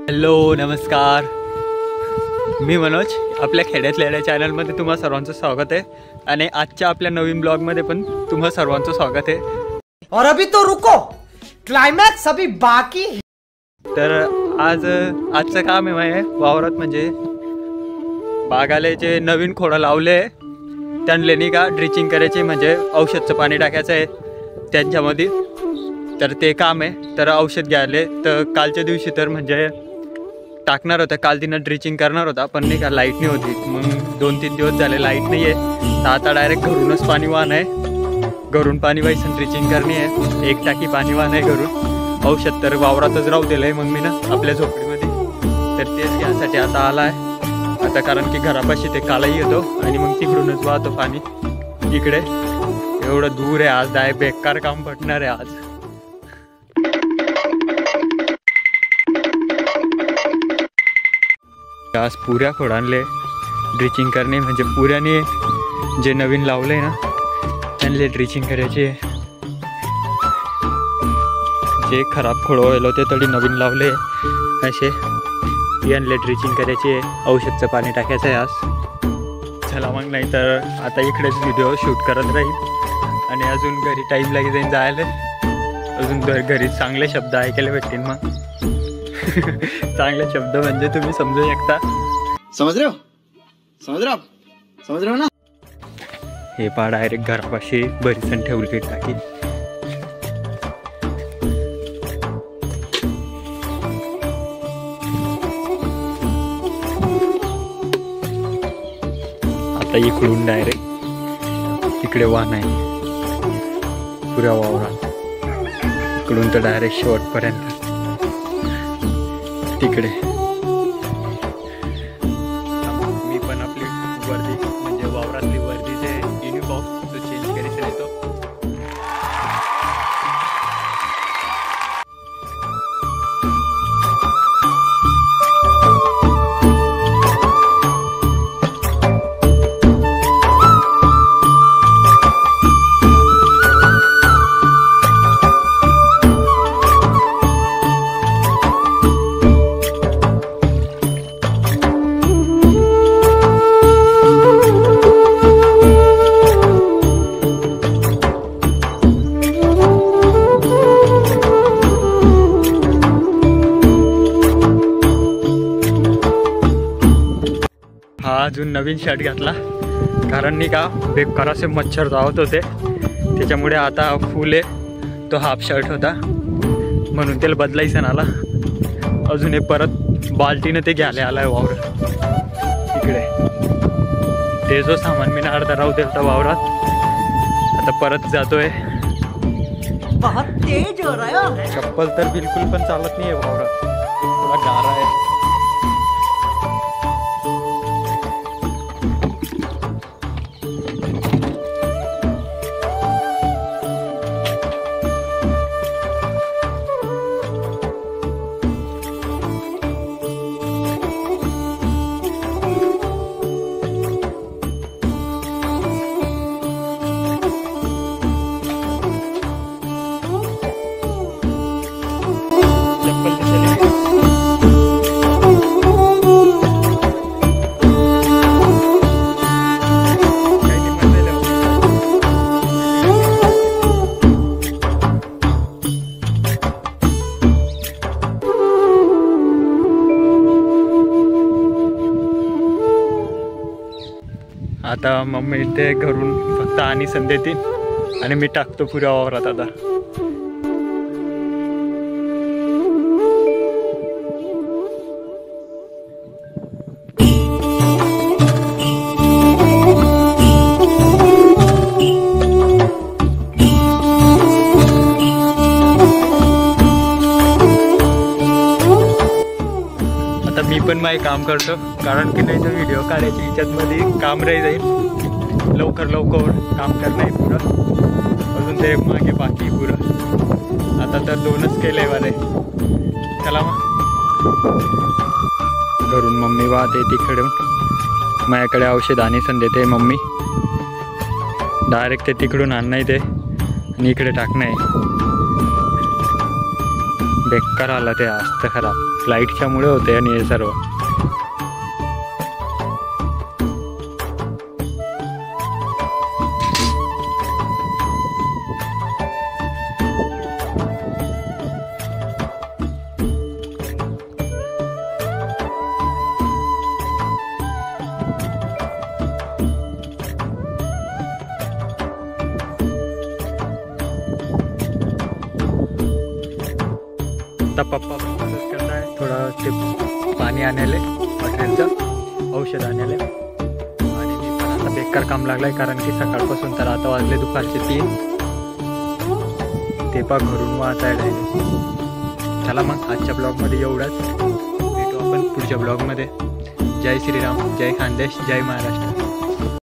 Hello नमस्कार, मी मनोज. आपल्या खेड्यातल्या चॅनलमध्ये तुम्हा सर्वांचं स्वागत आहे आणि आजच्या आपल्या नवीन ब्लॉगमध्ये पण तुम्हा सर्वांचं स्वागत आहे. और अभी तो रुको, क्लायमॅक्स अभी बाकी. तर आजचं काम आहे वावरात, म्हणजे बागाले जे नवीन खोडं लावले त्यांना नाही का ड्रिचिंग करायची, म्हणजे औषधचं पाणी टाकायचं आहे त्यांच्यामध्ये. तर ते काम आहे. तर औषध घ्यायले तर कालच्या दिवशी तर म्हणजे टाकणार होता, काल तिनं ड्रिचिंग करणार होता, पण नाही का लाईट नाही होती. मग 2-3 दिवस झाले लाईट नाही आहे, तर आता डायरेक्ट घरूनच पाणी वाहन आहे. घरून पाणी व्हायचं, ड्रिचिंग करणे आहे. 1 टाकी पाणी वाहन आहे घरून. औषध तर वावरातच राहू दिलं आहे मग मी ना आपल्या झोपडीमध्ये. तर तेच यासाठी आता आला आहे आता, कारण की घरापाशी ते कालाही येतो आणि मग तिकडूनच वाहतो पाणी इकडे. एवढं दूर आहे आज, बेकार काम पडणार आहे आज. आज पुऱ्या खोडांले ड्रिचिंग करणे, म्हणजे पुऱ्याने जे नवीन लावले ना त्यांना ड्रिचिंग करायचे. जे खराब खोड व्हायला होते तरी नवीन लावले असे यांना ड्रिचिंग करायचे. औषधचं पाणी टाकायचं आहे आज. चला मग, नाही तर आता इकडेच व्हिडिओ शूट करत राहील आणि अजून घरी टाईम लागेल जाईन जायला. अजून घरी चांगले शब्द ऐकायला भेटतील. मग चांगले शब्द म्हणजे तुम्ही समजू शकता. समझ रहे हो ना. हे पा डायरेक्ट घरापाशी बरीचण ठेवली टाकी. आता इकडून डायरेक्ट तिकडे वाहन आहे पुऱ्या वावरात. इकडून तर डायरेक्ट शेवटपर्यंत तिकडे. मी पण आपली वर्दी, म्हणजे वावरातली वर्दी जे युनिफॉर्म तो चेंज करायचं येतो. हा अजून नवीन शर्ट घातला, कारण नाही का बेकार असे मच्छर धावत होते, त्याच्यामुळे आता फुल आहे. तो हाफ शर्ट होता म्हणून त्याला बदलायचं ना आला. अजून हे परत बाल्टीनं ते घ्यायला आलाय वावर इकडे. ते जो सामान मी अर्धा राहू दिला वावरात, आता परत जातोय. बहुत तेज हो रहा है. चप्पल तर बिलकुल पण चालत नाही आहे वावरात, थोडा गारा आहे. आता मम्मी ते घरून फक्त आणि संदेतील आणि मी टाकतो पुऱ्या वावरात आता. मी पण माही काम करतो, कारण की नाही तर व्हिडिओ काढायची ह्याच्यातमध्ये काम राही जाईल. लवकर काम करणं आहे पुरं. अजून ते मागे बाकी पुरं. आता तर 2च केले वाले. चला मग. घरून मम्मी वाहते तिकडून, माझ्याकडे औषध आणि संदेते मम्मी. डायरेक्ट ते तिकडून आणणं ते आणि इकडे टाकणं आहे. बेकार आला ते आज तर खराब. लाईटच्यामुळे होते आणि हे सर्व. आता पप्पा मदत करताय थोडं ते पाणी आणायला, हॉटेलचं औषध आणायला. आणि मी पण आता बेकार काम लागलाय कारण की सकाळपासून तर आता वाजले दुपारचे 3. ते पण घरून वाचायला आहे. चला मग आजच्या ब्लॉगमध्ये एवढंच. भेटू आपण पुढच्या ब्लॉगमध्ये. जय श्रीराम, जय खानदेश, जय महाराष्ट्र.